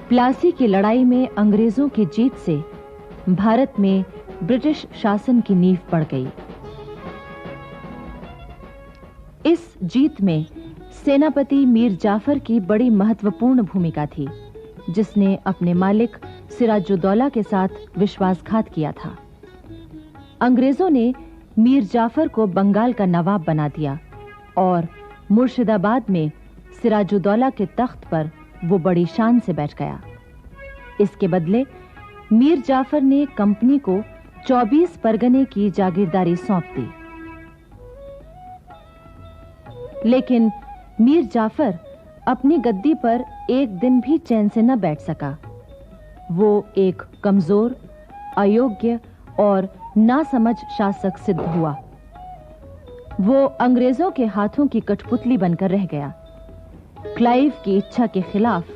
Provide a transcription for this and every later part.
प्लासी की लड़ाई में अंग्रेजों की जीत से भारत में ब्रिटिश शासन की नींव पड़ गई। इस जीत में सेनापति मीर जाफर की बड़ी महत्वपूर्ण भूमिका थी, जिसने अपने मालिक सिराजुद्दौला के साथ विश्वासघात किया था। अंग्रेजों ने मीर जाफर को बंगाल का नवाब बना दिया और मुर्शिदाबाद में सिराजुद्दौला के तख्त पर वो बड़ी शान से बैठ गया। इसके बदले मीर जाफर ने कंपनी को 24 परगने की जागीरदारी सौंप दी। लेकिन मीर जाफर अपनी गद्दी पर एक दिन भी चैन से न बैठ सका। वो एक कमजोर, अयोग्य और नासमझ शासक सिद्ध हुआ। वो अंग्रेजों के हाथों की कठपुतली बनकर रह गया। क्लाइव की इच्छा के खिलाफ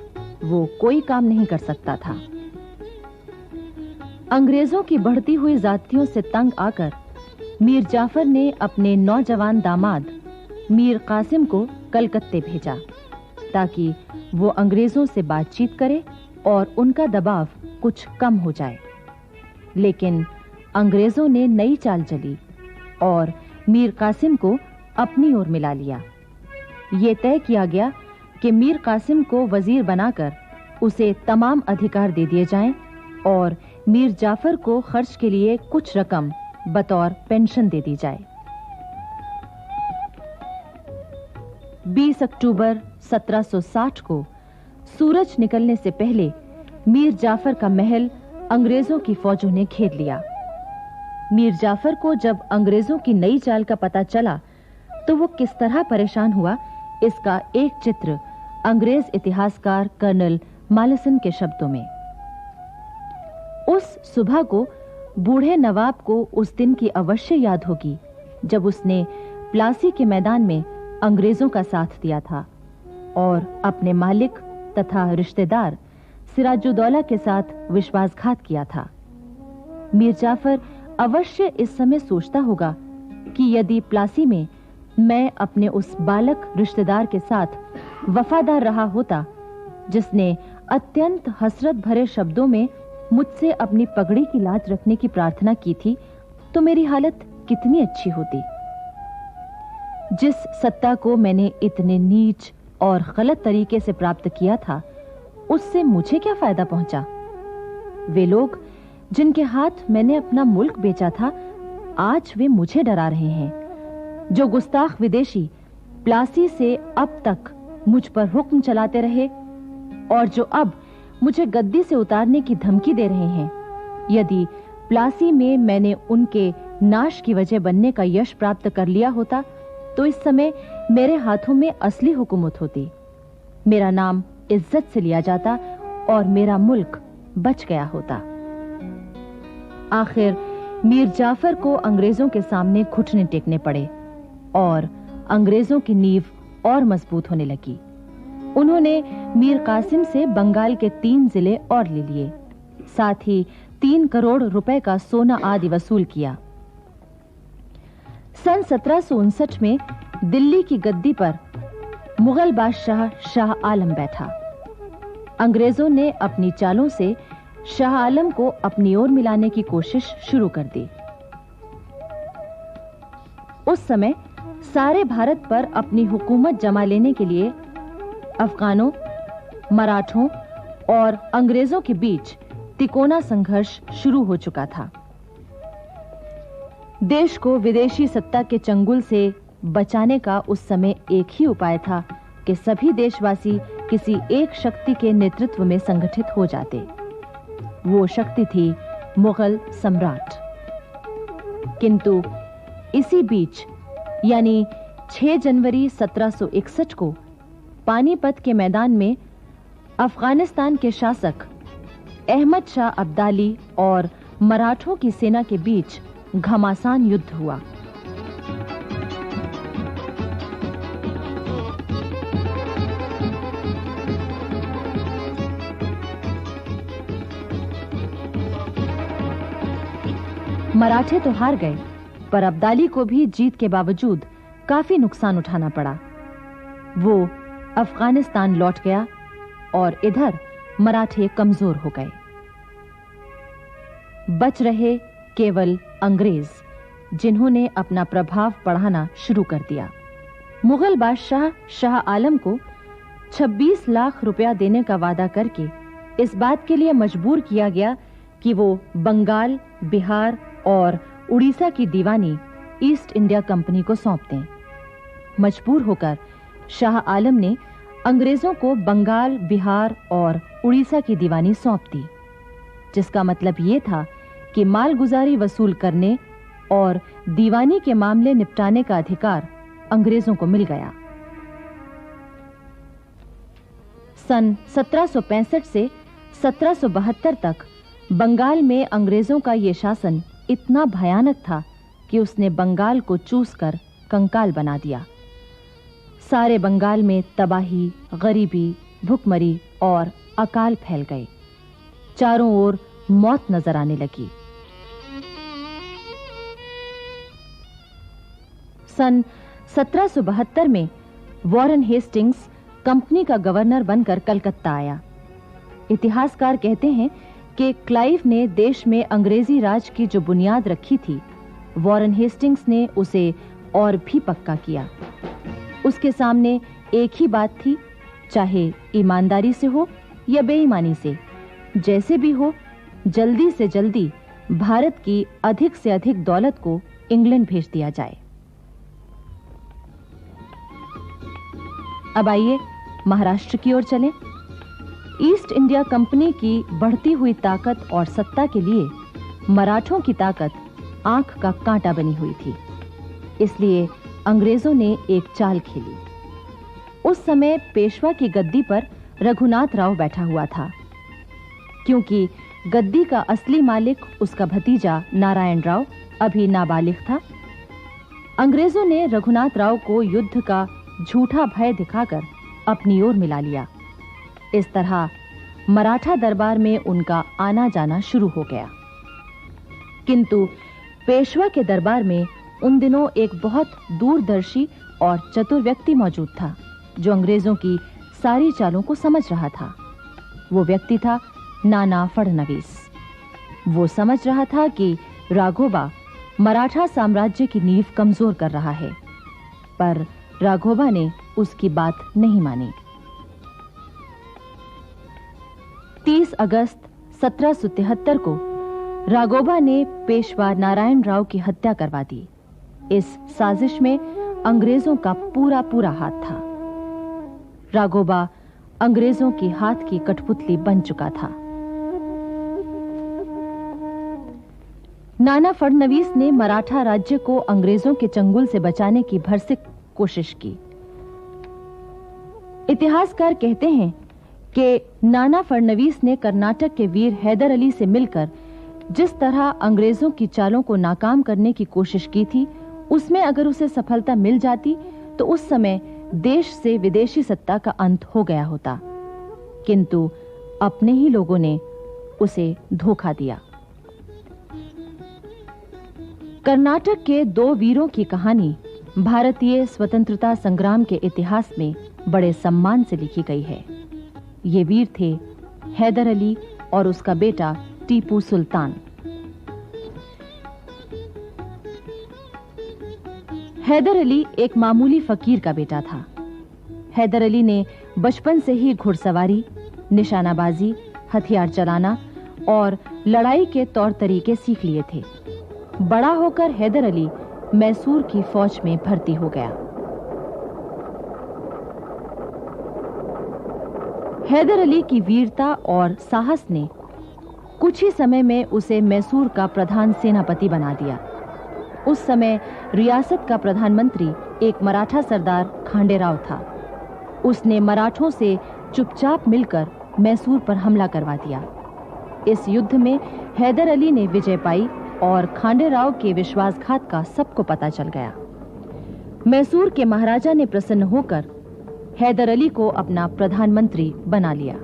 वो कोई काम नहीं कर सकता था। अंग्रेजों की बढ़ती हुई जातियों से तंग आकर मीर जाफर ने अपने नौजवान दामाद मीर कासिम को कलकत्ते भेजा, ताकि वो अंग्रेजों से बातचीत करे और उनका दबाव कुछ कम हो जाए। लेकिन अंग्रेजों ने नई चाल चली और मीर कासिम को अपनी ओर मिला लिया। ये तय किया गया कि मीर कासिम को वजीर बनाकर उसे तमाम अधिकार दे दिए जाएं और मीर जाफर को खर्च के लिए कुछ रकम बतौर पेंशन दे दी जाए। 20 अक्टूबर 1760 को सूरज निकलने से पहले मीर जाफर का महल अंग्रेजों की फौजों ने घेर लिया। मीर जाफर को जब अंग्रेजों की नई चाल का पता चला तो वो किस तरह परेशान हुआ, इसका एक चित्र अंग्रेज इतिहासकार कर्नल मालेसन के शब्दों में। उस सुबह को बूढ़े नवाब को उस दिन की अवश्य याद होगी जब उसने प्लासी के मैदान में अंग्रेजों का साथ दिया था और अपने मालिक तथा रिश्तेदार सिराजुद्दौला के साथ विश्वासघात किया था। मीर जाफर अवश्य इस समय सोचता होगा कि यदि प्लासी में मैं अपने उस बालक रिश्तेदार के साथ वफादार रहा होता, जिसने अत्यंत हसरत भरे शब्दों में मुझसे अपनी पगड़ी की लाज रखने की प्रार्थना की थी, तो मेरी हालत कितनी अच्छी होती। जिस सत्ता को मैंने इतने नीच और गलत तरीके से प्राप्त किया था, उससे मुझे क्या फायदा पहुंचा? वे लोग जिनके हाथ मैंने अपना मुल्क बेचा था, आज वे मुझे डरा रहे हैं। जो गुस्ताख विदेशी प्लासी से अब तक मुझ पर हुक्म चलाते रहे और जो अब मुझे गद्दी से उतारने की धमकी दे रहे हैं, यदि प्लासी में मैंने उनके नाश की वजह बनने का यश प्राप्त कर लिया होता, तो इस समय मेरे हाथों में असली हुकूमत होती। मेरा नाम इज्जत से लिया जाता और मेरा मुल्क बच गया होता। आखिर मीर जाफर को अंग्रेजों के सामने घुटने टेकने पड़े और अंग्रेजों की नींव और मजबूत होने लगी। उन्होंने मीर कासिम से बंगाल के 3 जिले और ले लिए, साथ ही 3 करोड़ रुपए का सोना आदि वसूल किया। सन 1759 में दिल्ली की गद्दी पर मुगल बादशाह शाह आलम बैठा। अंग्रेजों ने अपनी चालों से शाह आलम को अपनी ओर मिलाने की कोशिश शुरू कर दी। उस समय सारे भारत पर अपनी हुकूमत जमा लेने के लिए अफगानों, मराठों और अंग्रेजों के बीच तिकोना संघर्ष शुरू हो चुका था। देश को विदेशी सत्ता के चंगुल से बचाने का उस समय एक ही उपाय था कि सभी देशवासी किसी एक शक्ति के नेतृत्व में संगठित हो जाते। वो शक्ति थी मुगल सम्राट। किंतु इसी बीच यानी 6 जनवरी 1761 को पानीपत के मैदान में अफगानिस्तान के शासक अहमद शाह अब्दाली और मराठों की सेना के बीच घमासान युद्ध हुआ। मराठे तो हार गए, पर अब्दाली को भी जीत के बावजूद काफी नुकसान उठाना पड़ा। वो अफगानिस्तान लौट गया और इधर मराठे कमजोर हो गए। बच रहे केवल अंग्रेज, जिन्होंने अपना प्रभाव बढ़ाना शुरू कर दिया। मुगल बादशाह शाह आलम को 26 लाख रुपया देने का वादा करके इस बात के लिए मजबूर किया गया कि वो बंगाल, बिहार और उड़ीसा की दीवानी ईस्ट इंडिया कंपनी को सौंप दें। मजबूर होकर शाह आलम ने अंग्रेजों को बंगाल, बिहार और उड़ीसा की दीवानी सौंप दी, जिसका मतलब यह था कि मालगुजारी वसूल करने और दीवानी के मामले निपटाने का अधिकार अंग्रेजों को मिल गया। सन 1765 से 1772 तक बंगाल में अंग्रेजों का यह शासन इतना भयानक था कि उसने बंगाल को चूसकर कंकाल बना दिया। सारे बंगाल में तबाही, गरीबी, भुखमरी और अकाल फैल गए। चारों ओर मौत नजर आने लगी। सन 1772 में वॉरेन हेस्टिंग्स कंपनी का गवर्नर बनकर कलकत्ता आया। इतिहासकार कहते हैं कि क्लाइव ने देश में अंग्रेजी राज की जो बुनियाद रखी थी, वॉरेन हेस्टिंग्स ने उसे और भी पक्का किया। उसके सामने एक ही बात थी, चाहे ईमानदारी से हो या बेईमानी से, जैसे भी हो, जल्दी से जल्दी भारत की अधिक से अधिक दौलत को इंग्लैंड भेज दिया जाए। अब आइए महाराष्ट्र की ओर चलें। ईस्ट इंडिया कंपनी की बढ़ती हुई ताकत और सत्ता के लिए मराठों की ताकत आंख का कांटा बनी हुई थी। इसलिए अंग्रेजों ने एक चाल खेली। उस समय पेशवा की गद्दी पर रघुनाथ राव बैठा हुआ था। क्योंकि गद्दी का असली मालिक उसका भतीजा नारायण राव अभी नाबालिग था, अंग्रेजों ने रघुनाथ राव को युद्ध का झूठा भय दिखाकर अपनी ओर मिला लिया। इस तरह मराठा दरबार में उनका आना जाना शुरू हो गया। किंतु पेशवा के दरबार में उन दिनों एक बहुत दूरदर्शी और चतुर व्यक्ति मौजूद था, जो अंग्रेजों की सारी चालों को समझ रहा था। वो व्यक्ति था नाना फडणवीस। वो समझ रहा था कि राघोबा मराठा साम्राज्य की नींव कमजोर कर रहा है, पर राघोबा ने उसकी बात नहीं मानी। 30 अगस्त 1773 को राघोबा ने पेशवा नारायण राव की हत्या करवा दी। इस साजिश में अंग्रेजों का पूरा हाथ था। राघोबा अंग्रेजों की हाथ की कठपुतली बन चुका था। नाना फडणवीस ने मराठा राज्य को अंग्रेजों के चंगुल से बचाने की भरसक कोशिश की। इतिहासकार कहते हैं कि नाना फडणवीस ने कर्नाटक के वीर हैदर अली से मिलकर जिस तरह अंग्रेजों की चालों को नाकाम करने की कोशिश की थी, उसमें अगर उसे सफलता मिल जाती तो उस समय देश से विदेशी सत्ता का अंत हो गया होता। किंतु अपने ही लोगों ने उसे धोखा दिया। कर्नाटक के दो वीरों की कहानी भारतीय स्वतंत्रता संग्राम के इतिहास में बड़े सम्मान से लिखी गई है। ये वीर थे हैदर अली और उसका बेटा टीपू सुल्तान। हैदर अली एक मामूली फकीर का बेटा था। हैदर अली ने बचपन से ही घुड़सवारी, निशानाबाजी, हथियार चलाना और लड़ाई के तौर तरीके सीख लिए थे। बड़ा होकर हैदर अली मैसूर की फौज में भर्ती हो गया। हैदर अली की वीरता और साहस ने कुछ ही समय में उसे मैसूर का प्रधान सेनापति बना दिया। उस समय रियासत का प्रधानमंत्री एक मराठा सरदार खांडेराव था। उसने मराठों से चुपचाप मिलकर मैसूर पर हमला करवा दिया। इस युद्ध में हैदर अली ने विजय पाई और खांडेराव के विश्वासघात का सबको पता चल गया। मैसूर के महाराजा ने प्रसन्न होकर हैदर अली को अपना प्रधानमंत्री बना लिया।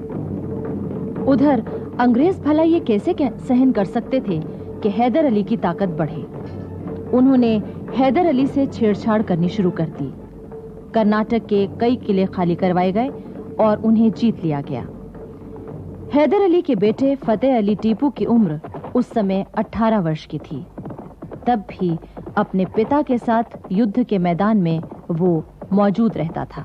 उधर अंग्रेज भला ये कैसे सहन कर सकते थे कि हैदर अली की ताकत बढ़े। उन्होंने हैदर अली से छेड़छाड़ करनी शुरू कर दी। कर्नाटक के कई किले खाली करवाए गए और उन्हें जीत लिया गया। हैदर अली के बेटे फतेह अली टीपू की उम्र उस समय 18 वर्ष की थी। तब भी अपने पिता के साथ युद्ध के मैदान में वो मौजूद रहता था।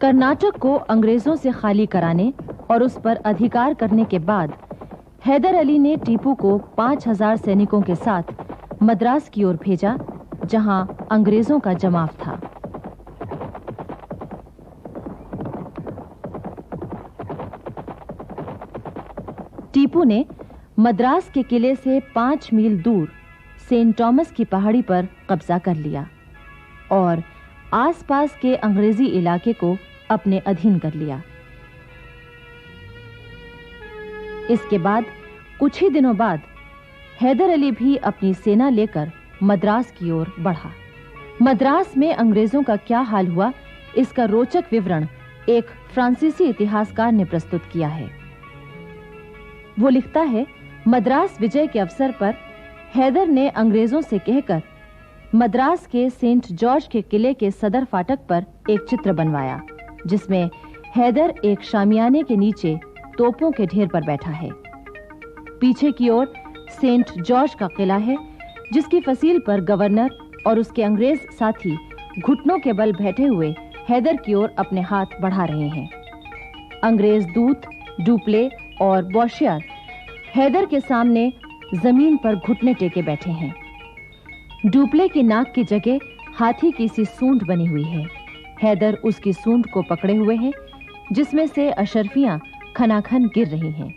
कर्नाटक को अंग्रेजों से खाली कराने और उस पर अधिकार करने के बाद हैदर अली ने टीपू को 5000 सैनिकों के साथ मद्रास की ओर भेजा, जहां अंग्रेजों का जमाव था। टीपू ने मद्रास के किले से 5 मील दूर सेंट थॉमस की पहाड़ी पर कब्जा कर लिया और आसपास के अंग्रेजी इलाके को अपने अधीन कर लिया। इसके बाद कुछ ही दिनों बाद हैदर अली भी अपनी सेना लेकर मद्रास की ओर बढ़ा। मद्रास में अंग्रेजों का क्या हाल हुआ, इसका रोचक विवरण एक फ्रांसीसी इतिहासकार ने प्रस्तुत किया है। वो लिखता है, मद्रास विजय के अवसर पर हैदर ने अंग्रेजों से कहकर मद्रास के सेंट जॉर्ज के किले के सदर फाटक पर एक चित्र बनवाया, जिसमें हैदर एक शामियाने के नीचे तोपों के ढेर पर बैठा है। पीछे की ओर सेंट जॉर्ज का किला है, जिसकी फसील पर गवर्नर और उसके अंग्रेज साथी घुटनों के बल बैठे हुए हैदर की ओर अपने हाथ बढ़ा रहे हैं। अंग्रेज दूत, डुप्ले और बॉशियर हैदर के सामने जमीन पर घुटने टेके बैठे हैं। डुप्ले की नाक की जगह हाथी की सी सूंड बनी हुई है। हैदर उसकी सूंड को पकड़े हुए हैं, जिसमें से अशर्फियां खनाखन गिर रही हैं।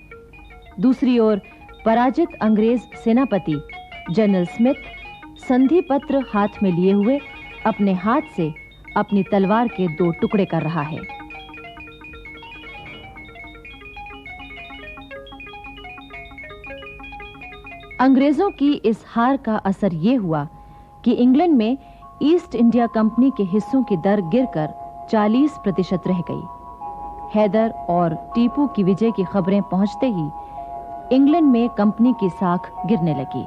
दूसरी ओर पराजित अंग्रेज सेनापति जनरल स्मिथ संधि पत्र हाथ में लिए हुए अपने हाथ से अपनी तलवार के 2 टुकड़े कर रहा है। अंग्रेजों की इस हार का असर यह हुआ कि इंग्लैंड में ईस्ट इंडिया कंपनी के हिस्सों की दर गिरकर 40% रह गई। हैदर और टीपू की विजय की खबरें पहुंचते ही इंग्लैंड में कंपनी की साख गिरने लगी।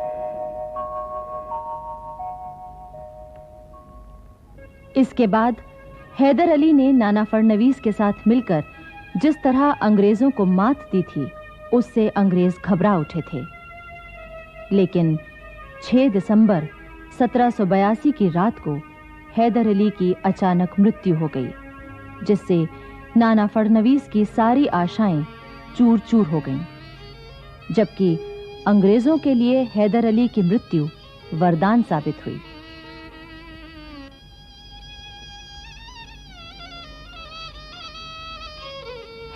इसके बाद हैदर अली ने नाना फडणवीस के साथ मिलकर जिस तरह अंग्रेजों को मात दी थी, उससे अंग्रेज घबरा उठे थे। लेकिन 6 दिसंबर 1782 की रात को हैदर अली की अचानक मृत्यु हो गई, जिससे नाना फडणवीस की सारी आशाएं चूर-चूर हो गईं। जबकि अंग्रेजों के लिए हैदर अली की मृत्यु वरदान साबित हुई।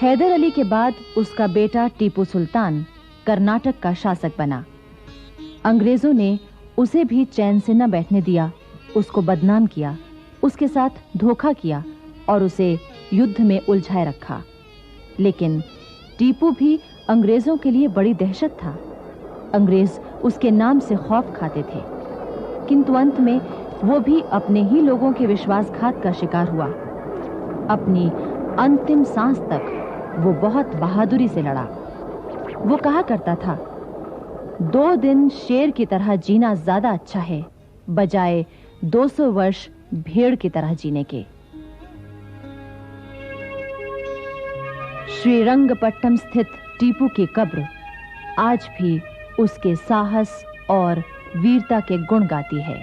हैदर अली के बाद उसका बेटा टीपू सुल्तान कर्नाटक का शासक बना। अंग्रेजों ने उसे भी चैन से न बैठने दिया, उसको बदनाम किया, उसके साथ धोखा किया और उसे युद्ध में उलझाए रखा। लेकिन टीपू भी अंग्रेजों के लिए बड़ी दहशत था। अंग्रेज उसके नाम से खौफ खाते थे, किंतु अंत में वो भी अपने ही लोगों के विश्वासघात का शिकार हुआ। अपनी अंतिम सांस तक वो बहुत बहादुरी से लड़ा। वो कहा करता था, 2 दिन शेर की तरह जीना ज्यादा अच्छा है, बजाय 200 वर्ष भेड़ की तरह जीने के। श्रीरंगपट्टनम स्थित टीपू की कब्र आज भी उसके साहस और वीरता के गुण गाती है।